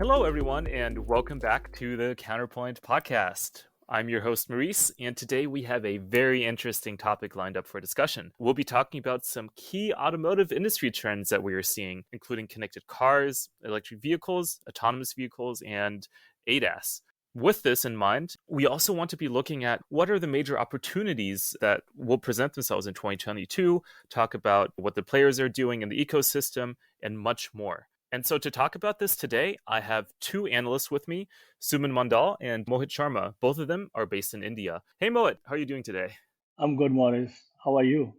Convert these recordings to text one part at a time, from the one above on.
Hello, everyone, and welcome back to the Counterpoint podcast. I'm your host, Maurice, and today we have a very interesting topic lined up for discussion. We'll be talking about some key automotive industry trends that we are seeing, including connected cars, electric vehicles, autonomous vehicles, and ADAS. With this in mind, we also want to be looking at what are the major opportunities that will present themselves in 2022, talk about what the players are doing in the ecosystem, and much more. And so to talk about this today, I have two analysts with me, Suman Mandal and Mohit Sharma. Both of them are based in India. Hey Mohit, how are you doing today? I'm good, Morris. How are you?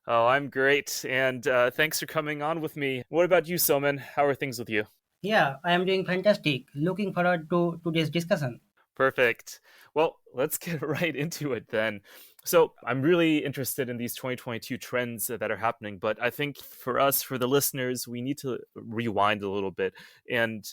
Oh, I'm great. And thanks for coming on with me. What about you, Soman? How are things with you? Yeah, I am doing fantastic. Looking forward to today's discussion. Perfect. Well, let's get right into it then. So, I'm really interested in these 2022 trends that are happening, but I think for us, for the listeners, we need to rewind a little bit and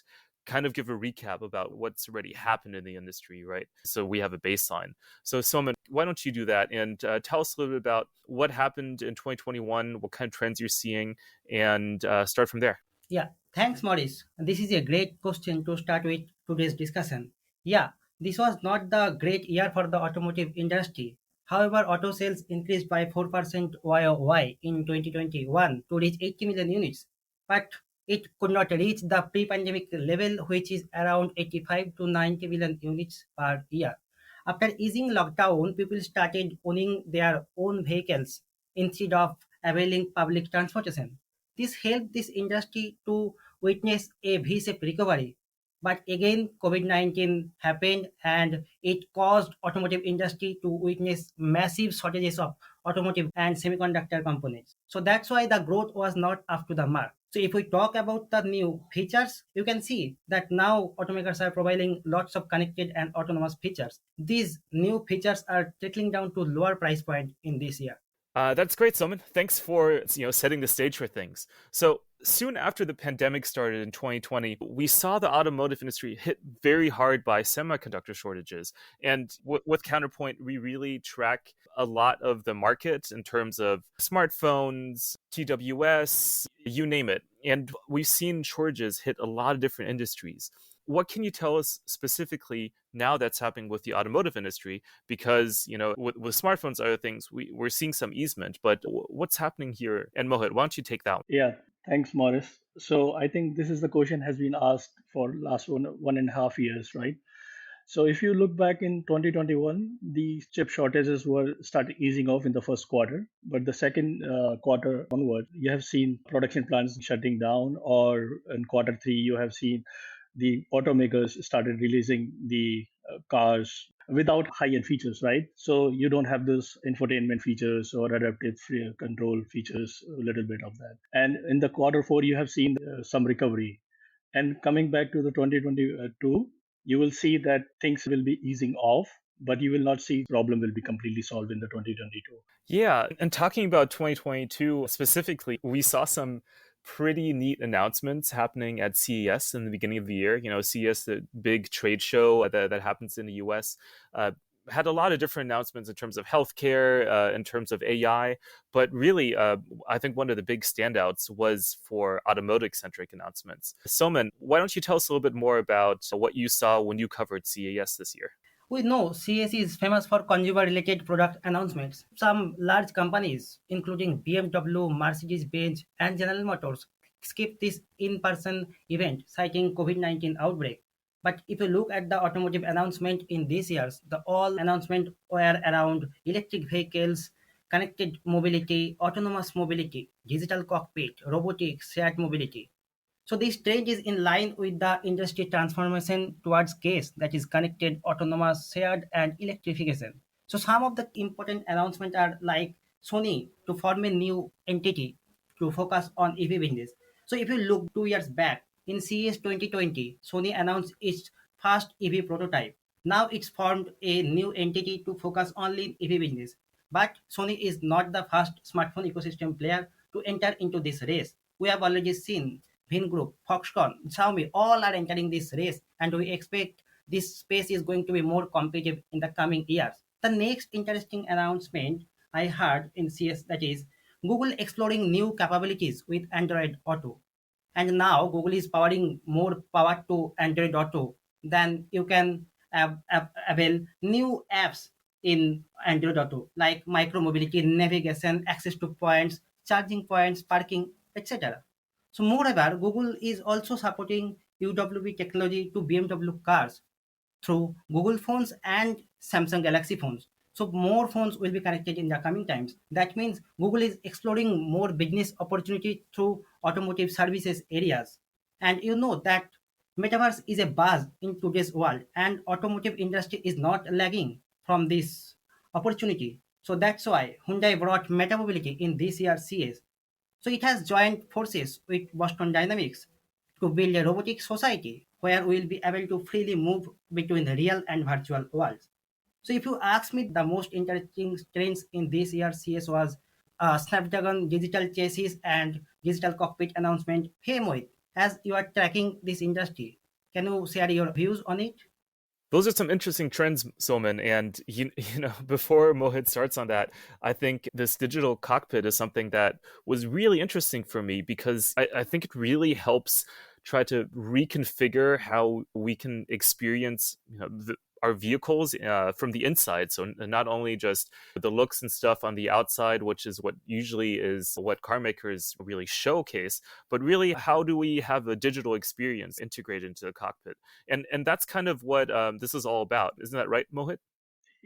kind of give a recap about what's already happened in the industry, right? So we have a baseline. So, Soman, why don't you do that and tell us a little bit about what happened in 2021, what kind of trends you're seeing, and start from there. Yeah, thanks, Maurice. This is a great question to start with today's discussion. Yeah, this was not the great year for the automotive industry. However, auto sales increased by 4% YoY in 2021 to reach 80 million units, but it could not reach the pre-pandemic level, which is around 85 to 90 million units per year. After easing lockdown, people started owning their own vehicles instead of availing public transportation. This helped this industry to witness a V-shaped recovery. But again, COVID-19 happened and it caused automotive industry to witness massive shortages of automotive and semiconductor components. So that's why the growth was not up to the mark. So if we talk about the new features, you can see that now automakers are providing lots of connected and autonomous features. These new features are trickling down to lower price point in this year. That's great, Soman. Thanks for setting the stage for things. So soon after the pandemic started in 2020, we saw the automotive industry hit very hard by semiconductor shortages. And with Counterpoint, we really track a lot of the market in terms of smartphones, TWS, you name it. And we've seen shortages hit a lot of different industries. What can you tell us specifically now that's happening with the automotive industry? Because, with smartphones, other things, we're seeing some easement, but what's happening here? And Mohit, why don't you take that one? Yeah, thanks, Morris. So I think this is the question has been asked for last 1.5 years, right? So if you look back in 2021, the chip shortages were started easing off in the first quarter, but the second quarter onward, you have seen production plants shutting down, or in quarter three, you have seen the automakers started releasing the cars without high-end features, right? So you don't have those infotainment features or adaptive control features, a little bit of that. And in the quarter four, you have seen some recovery. And coming back to the 2022, you will see that things will be easing off, but you will not see problem will be completely solved in the 2022. Yeah, and talking about 2022 specifically, we saw some pretty neat announcements happening at CES in the beginning of the year. CES, the big trade show that happens in the US, had a lot of different announcements in terms of healthcare, in terms of AI, but really, I think one of the big standouts was for automotive-centric announcements. Soman, why don't you tell us a little bit more about what you saw when you covered CES this year? We know CAC is famous for consumer-related product announcements. Some large companies, including BMW, Mercedes-Benz, and General Motors, skipped this in-person event, citing COVID-19 outbreak. But if you look at the automotive announcement in these years, the all announcement were around electric vehicles, connected mobility, autonomous mobility, digital cockpit, robotics, shared mobility. So this trend is in line with the industry transformation towards case that is connected, autonomous, shared, and electrification. So some of the important announcements are like Sony to form a new entity to focus on EV business. So if you look 2 years back in CES 2020, Sony announced its first EV prototype. Now it's formed a new entity to focus only in EV business. But Sony is not the first smartphone ecosystem player to enter into this race. We have already seen Group, Foxconn, Xiaomi, all are entering this race, and we expect this space is going to be more competitive in the coming years. The next interesting announcement I heard in CS, that is Google exploring new capabilities with Android Auto. And now Google is powering more power to Android Auto than you can avail new apps in Android Auto like micro mobility, navigation, access to points, charging points, parking, etc. So moreover, Google is also supporting UWB technology to BMW cars through Google phones and Samsung Galaxy phones. So more phones will be connected in the coming times. That means Google is exploring more business opportunity through automotive services areas. And you know that metaverse is a buzz in today's world, and automotive industry is not lagging from this opportunity. So that's why Hyundai brought meta mobility in this year's CES. So it has joined forces with Boston Dynamics to build a robotic society where we will be able to freely move between the real and virtual worlds. So if you ask me, the most interesting trends in this year's CS was Snapdragon digital chassis and digital cockpit announcement. Hey Mohit, as you are tracking this industry, can you share your views on it? Those are some interesting trends, Soman. And before Mohit starts on that, I think this digital cockpit is something that was really interesting for me because I think it really helps try to reconfigure how we can experience our vehicles from the inside. So not only just the looks and stuff on the outside, which is what usually is what car makers really showcase, but really how do we have a digital experience integrated into the cockpit? And that's kind of what this is all about. Isn't that right, Mohit?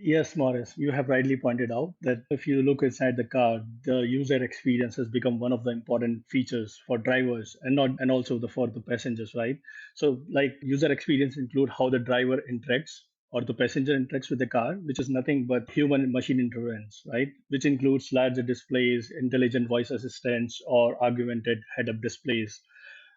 Yes, Morris, you have rightly pointed out that if you look inside the car, the user experience has become one of the important features for drivers and not and also for the passengers, right? So like user experience include how the driver interacts or the passenger interacts with the car, which is nothing but human and machine interference, right? Which includes larger displays, intelligent voice assistants, or augmented head-up displays.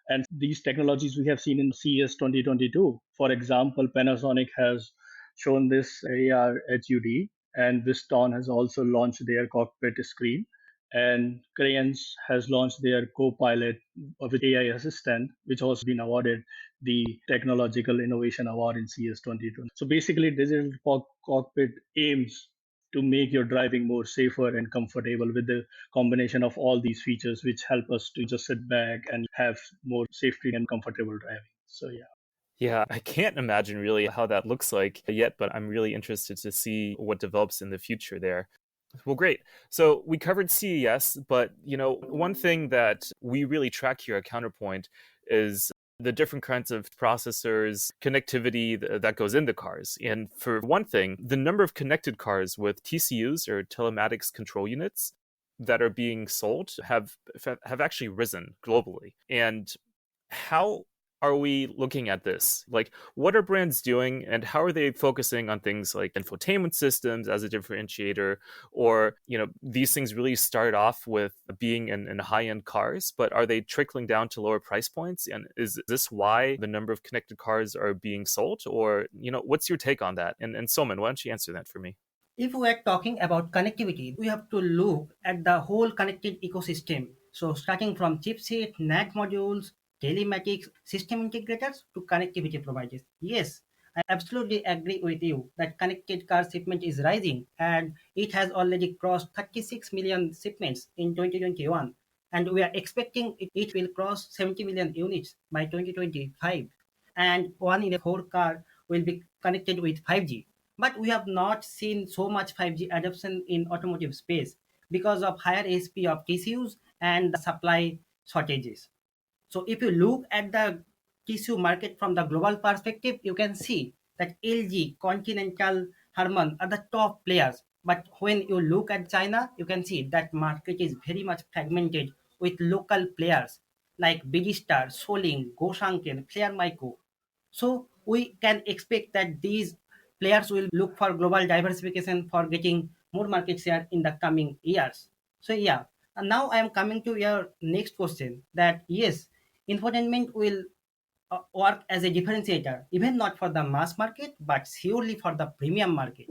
And these technologies we have seen in CES 2022. For example, Panasonic has shown this AR HUD, and Viston has also launched their cockpit screen. And Crayons has launched their co-pilot with AI assistant, which has been awarded the Technological Innovation Award in CS 2020. So basically, digital cockpit aims to make your driving more safer and comfortable with the combination of all these features, which help us to just sit back and have more safety and comfortable driving. So yeah. Yeah, I can't imagine really how that looks like yet, but I'm really interested to see what develops in the future there. Well, great. So we covered CES, but one thing that we really track here at Counterpoint is the different kinds of processors, connectivity that goes into cars. And for one thing, the number of connected cars with TCUs or telematics control units that are being sold have actually risen globally. And how are we looking at this? Like, what are brands doing, and how are they focusing on things like infotainment systems as a differentiator? Or, these things really started off with being in high-end cars, but are they trickling down to lower price points? And is this why the number of connected cars are being sold? Or, what's your take on that? And Soman, why don't you answer that for me? If we are talking about connectivity, we have to look at the whole connected ecosystem. So starting from chipset, NAT modules, telematics, system integrators to connectivity providers. Yes, I absolutely agree with you that connected car shipment is rising and it has already crossed 36 million shipments in 2021. And we are expecting it will cross 70 million units by 2025. And 1 in 4 car will be connected with 5G. But we have not seen so much 5G adoption in automotive space because of higher ASP of TCUs and the supply shortages. So if you look at the tissue market from the global perspective, you can see that LG, Continental, Harman are the top players. But when you look at China, you can see that market is very much fragmented with local players like Bigistar, Soling, Goshanken, Clear Micro. So we can expect that these players will look for global diversification for getting more market share in the coming years. So yeah, and now I am coming to your next question that yes, infotainment will work as a differentiator, even not for the mass market, but surely for the premium market.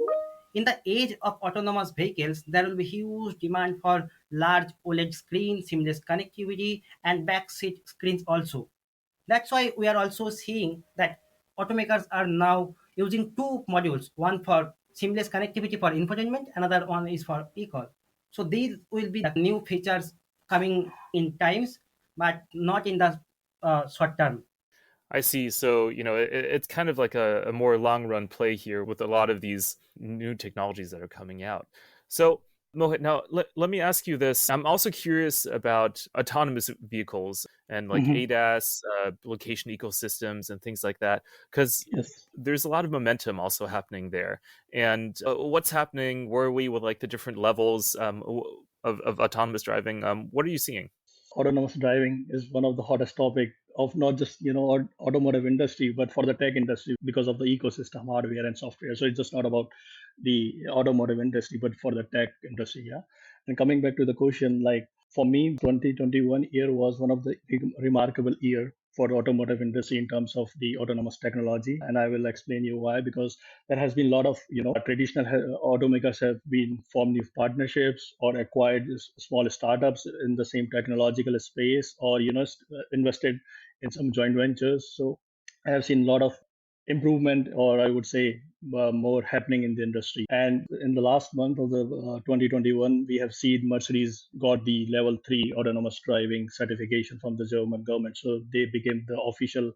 In the age of autonomous vehicles, there will be huge demand for large OLED screens, seamless connectivity, and backseat screens also. That's why we are also seeing that automakers are now using two modules, one for seamless connectivity for infotainment, another one is for e-call. So these will be the new features coming in times, but not in the short term. I see. So, it's kind of like a more long run play here with a lot of these new technologies that are coming out. So, Mohit, now let me ask you this. I'm also curious about autonomous vehicles and like Hmm. ADAS, location ecosystems, and things like that, because Yes. there's a lot of momentum also happening there. And what's happening? Where are we with like the different levels of autonomous driving? What are you seeing? Autonomous driving is one of the hottest topic of not just automotive industry but for the tech industry because of the ecosystem hardware and software. So it's just not about the automotive industry but for the tech industry. Yeah. And coming back to the question, like for me 2021 year was one of the remarkable year for the automotive industry in terms of the autonomous technology, and I will explain you why. Because there has been a lot of traditional automakers have been formed new partnerships or acquired small startups in the same technological space, or invested in some joint ventures. So I have seen a lot of improvement, or I would say more happening in the industry. And in the last month of the 2021, we have seen Mercedes got the level 3 autonomous driving certification from the German government. So they became the official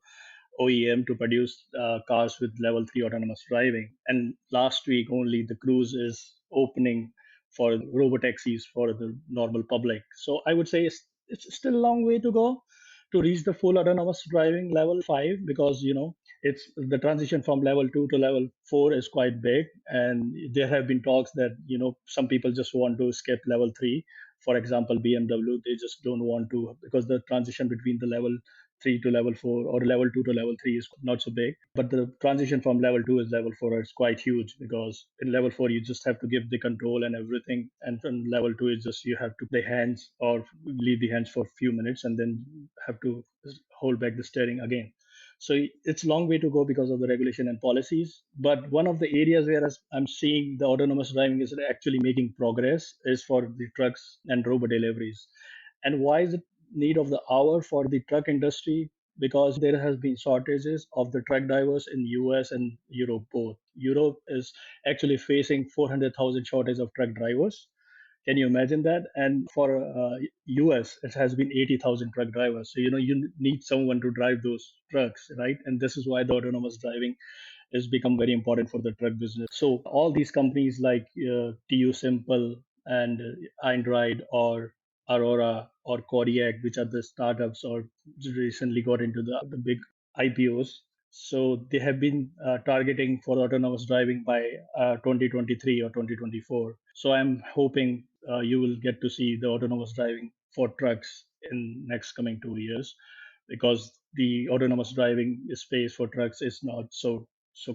OEM to produce cars with level 3 autonomous driving. And last week only, the cruise is opening for robo taxis for the normal public. So I would say it's still a long way to go to reach the full autonomous driving level 5, because it's the transition from level 2 to level 4 is quite big, and there have been talks that some people just want to skip level 3. For example, BMW, they just don't want to, because the transition between the level 3 to level 4 or level 2 to level 3 is not so big, but the transition from level 2 is level 4 is quite huge, because in level 4 you just have to give the control and everything, and from level 2 is just you have to the hands or leave the hands for a few minutes and then have to hold back the steering again. So it's a long way to go because of the regulation and policies. But one of the areas where I'm seeing the autonomous driving is actually making progress is for the trucks and robot deliveries. And why is it need of the hour for the truck industry? Because there has been shortages of the truck drivers in US and Europe both. Europe is actually facing 400,000 shortage of truck drivers. Can you imagine that? And for US, it has been 80,000 truck drivers. So you need someone to drive those trucks, right? And this is why the autonomous driving has become very important for the truck business. So all these companies like TU Simple and Android or Aurora or Kodiak, which are the startups or recently got into the big IPOs. So they have been targeting for autonomous driving by 2023 or 2024. So I'm hoping you will get to see the autonomous driving for trucks in next coming 2 years, because the autonomous driving space for trucks is not so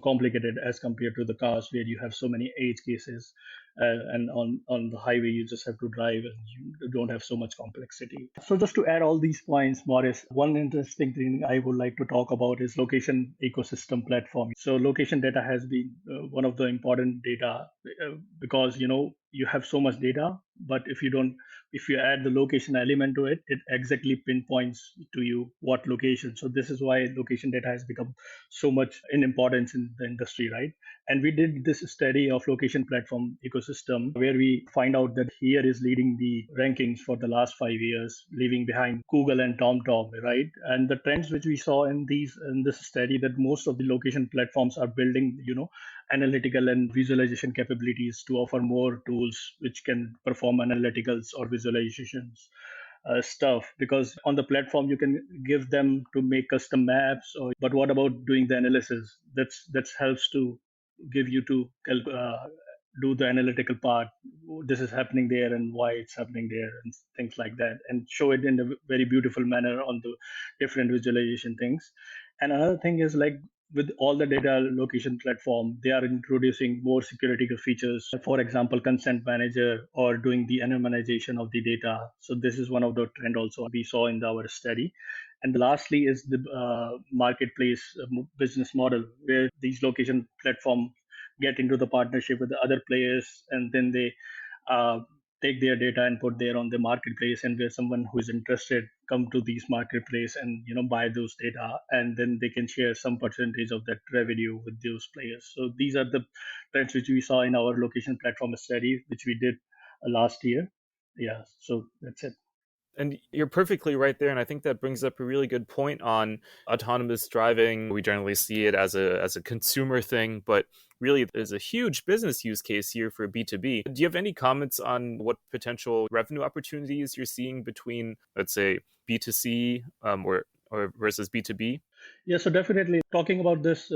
complicated as compared to the cars, where you have so many edge cases, and on the highway you just have to drive and you don't have so much complexity. So just to add all these points, Morris, one interesting thing I would like to talk about is location ecosystem platform. So location data has been one of the important data, because you have so much data, but if you add the location element to it, it exactly pinpoints to you what location. So this is why location data has become so much in importance in the industry, right? And we did this study of location platform ecosystem where we find out that here is leading the rankings for the last 5 years, leaving behind Google and TomTom, right? And the trends which we saw in this study, that most of the location platforms are building, analytical and visualization capabilities to offer more tools which can perform analyticals or visualizations stuff, because on the platform you can give them to make custom maps, but what about doing the analysis? That's helps to give you to do the analytical part. This is happening there and why it's happening there and things like that, and show it in a very beautiful manner on the different visualization things. And another thing is, like, with all the data location platform, they are introducing more security features, for example consent manager or doing the anonymization of the data. So this is one of the trend also we saw in our study. And lastly is the marketplace business model, where these location platform get into the partnership with the other players, and then they uh, take their data and put there on the marketplace, and where someone who is interested come to these marketplace and buy those data, and then they can share some percentage of that revenue with those players. So these are the trends which we saw in our location platform study which we did last year. Yeah, so that's it. And you're perfectly right there. And I think that brings up a really good point on autonomous driving. We generally see it as a consumer thing, but really there's a huge business use case here for B2B. Do you have any comments on what potential revenue opportunities you're seeing between, let's say, B2C or versus B2B? Yeah, so definitely talking about this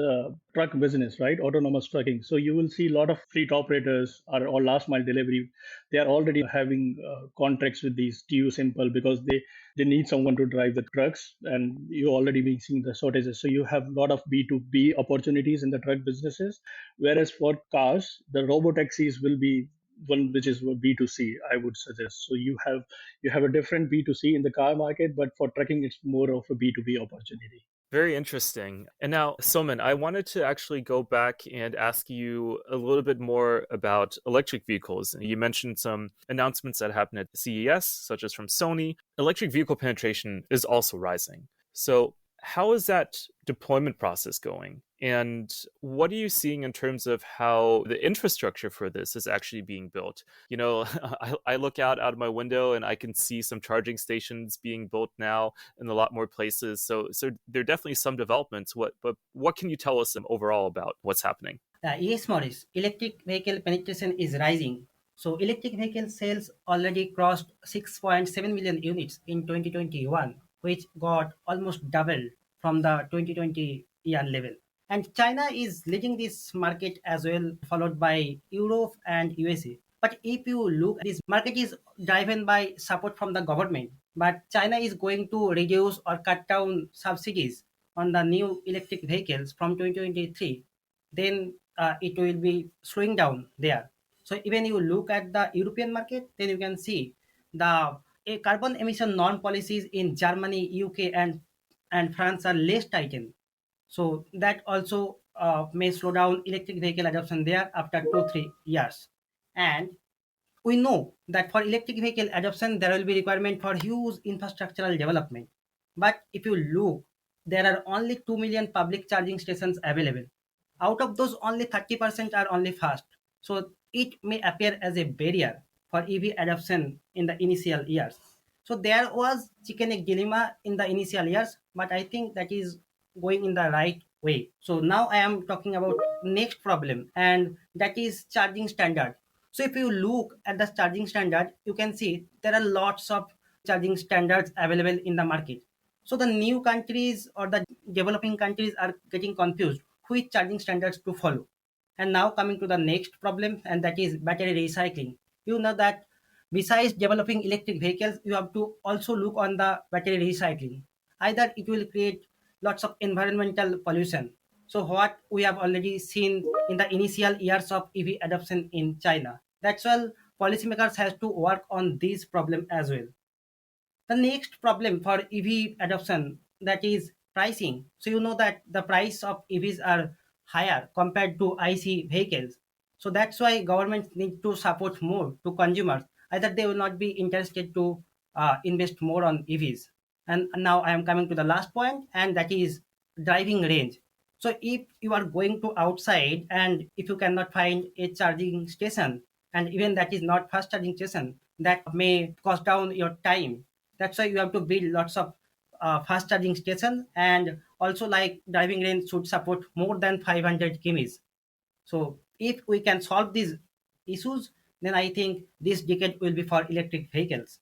truck business, right? Autonomous trucking. So you will see a lot of fleet operators or last mile delivery. They are already having contracts with these TU Simple because they need someone to drive the trucks, and you already been seeing the shortages. So you have a lot of B2B opportunities in the truck businesses. Whereas for cars, the robo taxis will be one which is B2C, I would suggest. So you have a different B2C in the car market, but for trucking, it's more of a B2B opportunity. Very interesting. And now, Soman, I wanted to actually go back and ask you a little bit more about electric vehicles. You mentioned some announcements that happened at CES, such as from Sony. Electric vehicle penetration is also rising. So, how is that deployment process going? And what are you seeing in terms of how the infrastructure for this is actually being built? You know, I look out of my window and I can see some charging stations being built now in a lot more places. So there are definitely some developments. But what can you tell us overall about what's happening? Yes, Maurice. Electric vehicle penetration is rising. So electric vehicle sales already crossed 6.7 million units in 2021, which got almost doubled from the 2020 year level. And China is leading this market as well, followed by Europe and USA. But if you look, this market is driven by support from the government. But China is going to reduce or cut down subsidies on the new electric vehicles from 2023. Then it will be slowing down there. So even you look at the European market, then you can see the carbon emission norm policies in Germany, UK, and France are less tightened. So that also may slow down electric vehicle adoption there after 2 3 years. And we know that for electric vehicle adoption, there will be requirement for huge infrastructural development. But if you look, there are only 2 million public charging stations available. Out of those, only 30% are only fast. So it may appear as a barrier for EV adoption in the initial years. So there was chicken egg dilemma in the initial years, but I think that is going in the right way. So now I am talking about next problem, and that is charging standard. So if you look at the charging standard, you can see there are lots of charging standards available in the market. So the new countries or the developing countries are getting confused which charging standards to follow. And now coming to the next problem, and that is battery recycling. You know that besides developing electric vehicles, you have to also look on the battery recycling. Either it will create lots of environmental pollution. So what we have already seen in the initial years of EV adoption in China. That's why policymakers has to work on this problem as well. The next problem for EV adoption, that is pricing. So you know that the price of EVs are higher compared to IC vehicles. So that's why governments need to support more to consumers. Either they will not be interested to invest more on EVs. And now I am coming to the last point, and that is driving range. So if you are going to outside and if you cannot find a charging station, and even that is not fast charging station, that may cost down your time. That's why you have to build lots of fast charging stations, and also like driving range should support more than 500 kilometers. So if we can solve these issues, then I think this decade will be for electric vehicles.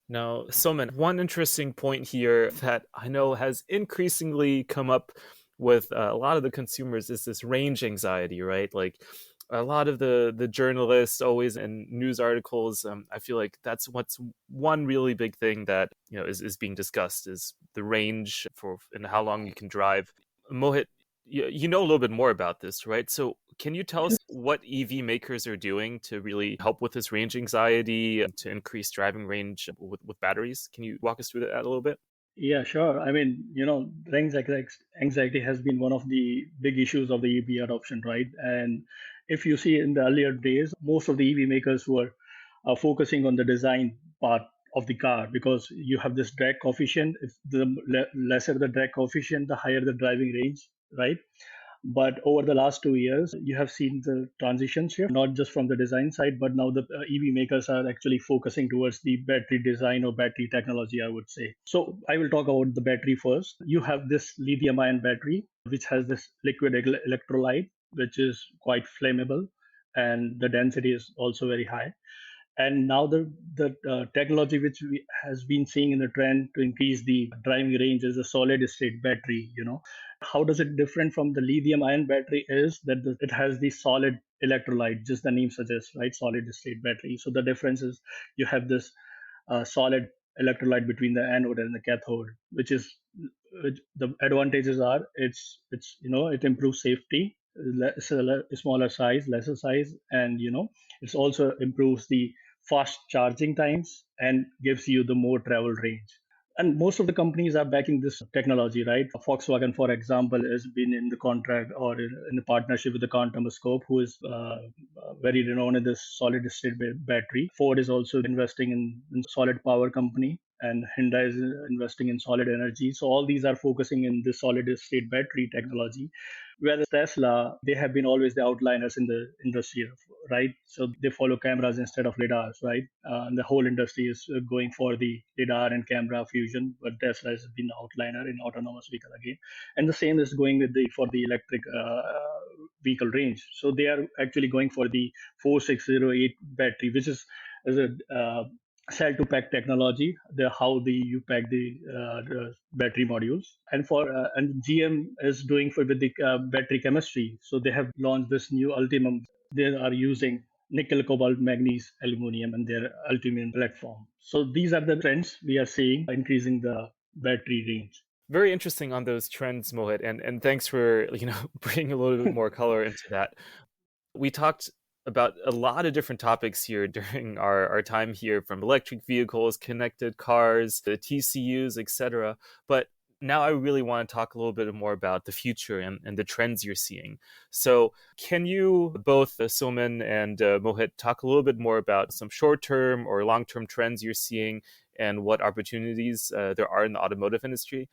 Now, Soman, one interesting point here that I know has increasingly come up with a lot of the consumers is this range anxiety, right? Like a lot of the journalists always in news articles, I feel like that's what's one really big thing that is being discussed is the range for and how long you can drive. Mohit, you know a little bit more about this, right? So can you tell us what EV makers are doing to really help with this range anxiety, to increase driving range with batteries? Can you walk us through that a little bit? Yeah, sure. I mean, anxiety has been one of the big issues of the EV adoption, right? And if you see in the earlier days, most of the EV makers were focusing on the design part of the car because you have this drag coefficient. If the lesser the drag coefficient, the higher the driving range, right? But over the last 2 years, you have seen the transition shift, not just from the design side, but now the EV makers are actually focusing towards the battery design or battery technology, I would say. So I will talk about the battery first. You have this lithium ion battery, which has this liquid electrolyte, which is quite flammable, and the density is also very high. And now the technology which we has been seeing in the trend to increase the driving range is a solid state battery. How does it different from the lithium ion battery is that it has the solid electrolyte, just the name suggests, right? Solid state battery. So the difference is you have this solid electrolyte between the anode and the cathode, which the advantages are it's it improves safety, smaller size, lesser size, and it also improves the fast charging times and gives you the more travel range. And most of the companies are backing this technology, right? Volkswagen, for example, has been in the contract or in a partnership with the Quantum Scope, who is very renowned in this solid state battery. Ford is also investing in solid power company, and Hyundai is investing in solid energy. So all these are focusing in the solid state battery technology. Whereas Tesla, they have been always the outliners in the industry, right? So they follow cameras instead of lidars, right? And the whole industry is going for the lidar and camera fusion, but Tesla has been the outliner in autonomous vehicle again. And the same is going with the for the electric vehicle range. So they are actually going for the 4608 battery, which is a cell to pack technology, the how the you pack the battery modules. And for and GM is doing for with the battery chemistry, so they have launched this new ultimum. They are using nickel, cobalt, manganese, aluminum in their ultimum platform. So these are the trends we are seeing increasing the battery range. Very interesting on those trends, Mohit, and thanks for bringing a little bit more color into that. We talked about a lot of different topics here during our time here, from electric vehicles, connected cars, the TCUs, etc. But now I really want to talk a little bit more about the future and the trends you're seeing. So can you both, Soman and Mohit, talk a little bit more about some short-term or long-term trends you're seeing and what opportunities there are in the automotive industry?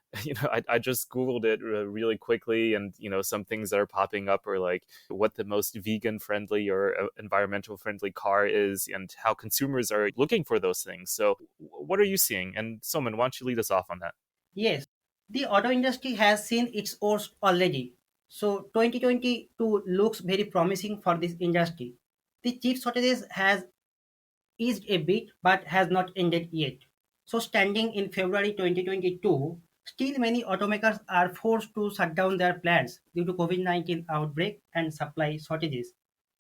I just Googled it really quickly, and some things that are popping up are like what the most vegan friendly or environmental friendly car is and how consumers are looking for those things. So what are you seeing? And Soman, why don't you lead us off on that? Yes, the auto industry has seen its worst already. So 2022 looks very promising for this industry. The chip shortages has eased a bit but has not ended yet. So standing in February 2022, still many automakers are forced to shut down their plants due to COVID-19 outbreak and supply shortages.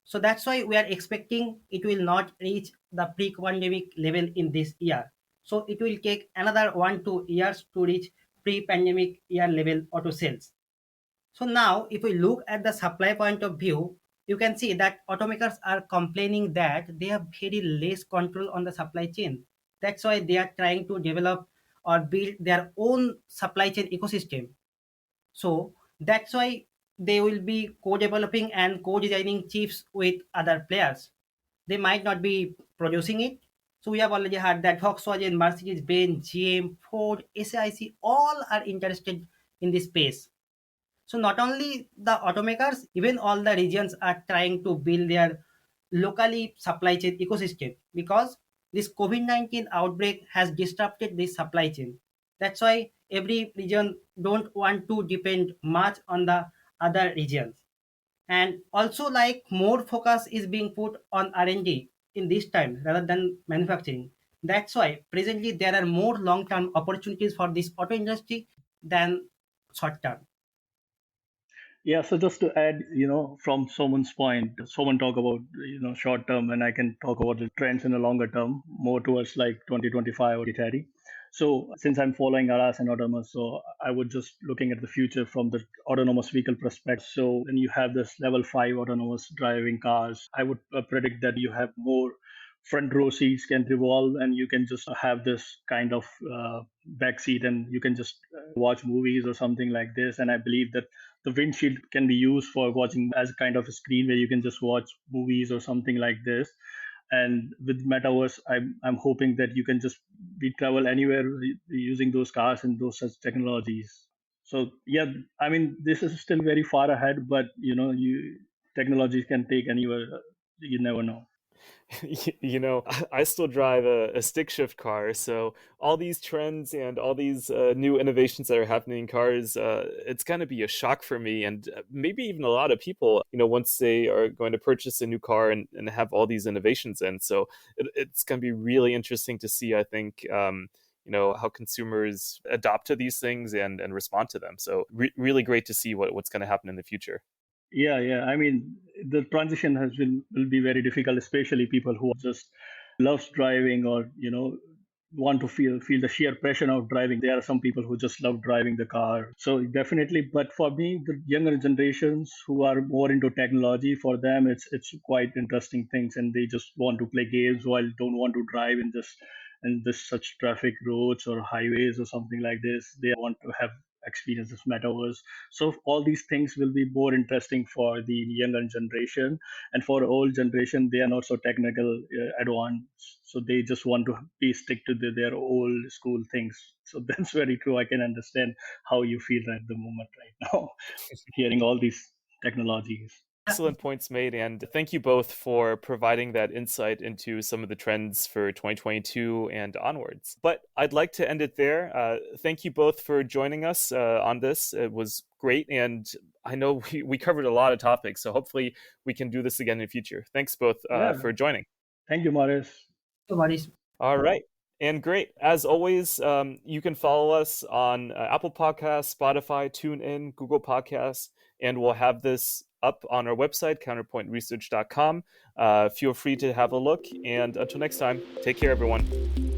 So that's why we are expecting it will not reach the pre-pandemic level in this year. So it will take another 1 2 years to reach pre-pandemic year level auto sales. So now, if we look at the supply point of view, you can see that automakers are complaining that they have very less control on the supply chain. That's why they are trying to develop or build their own supply chain ecosystem. So that's why they will be co-developing and co-designing chips with other players. They might not be producing it. So we have already heard that Volkswagen, Mercedes-Benz, GM, Ford, SAIC, all are interested in this space. So not only the automakers, even all the regions are trying to build their locally supply chain ecosystem because this COVID-19 outbreak has disrupted this supply chain. That's why every region don't want to depend much on the other regions. And also like more focus is being put on R&D in this time rather than manufacturing. That's why presently there are more long-term opportunities for this auto industry than short-term. Yeah, so just to add, from Soman's point, Soman talk about, short term, and I can talk about the trends in the longer term, more towards like 2025 or 2030. So since I'm following ARAS and autonomous, so I would just looking at the future from the autonomous vehicle perspective. So when you have this level 5 autonomous driving cars, I would predict that you have more front row seats can revolve, and you can just have this kind of back seat, and you can just watch movies or something like this. And I believe that the windshield can be used for watching as a kind of a screen where you can just watch movies or something like this. And with metaverse, I'm hoping that you can just be travel anywhere using those cars and those such technologies. So yeah, I mean, this is still very far ahead, but technology can take anywhere. You never know. I still drive a stick shift car, so all these trends and all these new innovations that are happening in cars, it's going to be a shock for me, and maybe even a lot of people, once they are going to purchase a new car and have all these innovations in. So it's going to be really interesting to see, I think, how consumers adopt to these things and respond to them. So really great to see what's going to happen in the future. Yeah, yeah. I mean, the transition will be very difficult, especially people who just loves driving or want to feel the sheer pressure of driving. There are some people who just love driving the car. So definitely, but for me, the younger generations who are more into technology, for them it's quite interesting things, and they just want to play games while don't want to drive in this such traffic roads or highways or something like this. They want to have experiences metaverse. So all these things will be more interesting for the younger generation, and for old generation, they are not so technical advanced, so they just want to be stick to their old school things. So that's very true. I can understand how you feel at the moment right now, hearing all these technologies. Excellent points made, and thank you both for providing that insight into some of the trends for 2022 and onwards. But I'd like to end it there. Thank you both for joining us on this. It was great, and I know we covered a lot of topics, so hopefully we can do this again in the future. Thanks both Yeah. for joining. Thank you, Morris. All right. And great. As always, you can follow us on Apple Podcasts, Spotify, TuneIn, Google Podcasts, and we'll have this up on our website, counterpointresearch.com. Feel free to have a look. And until next time, take care, everyone.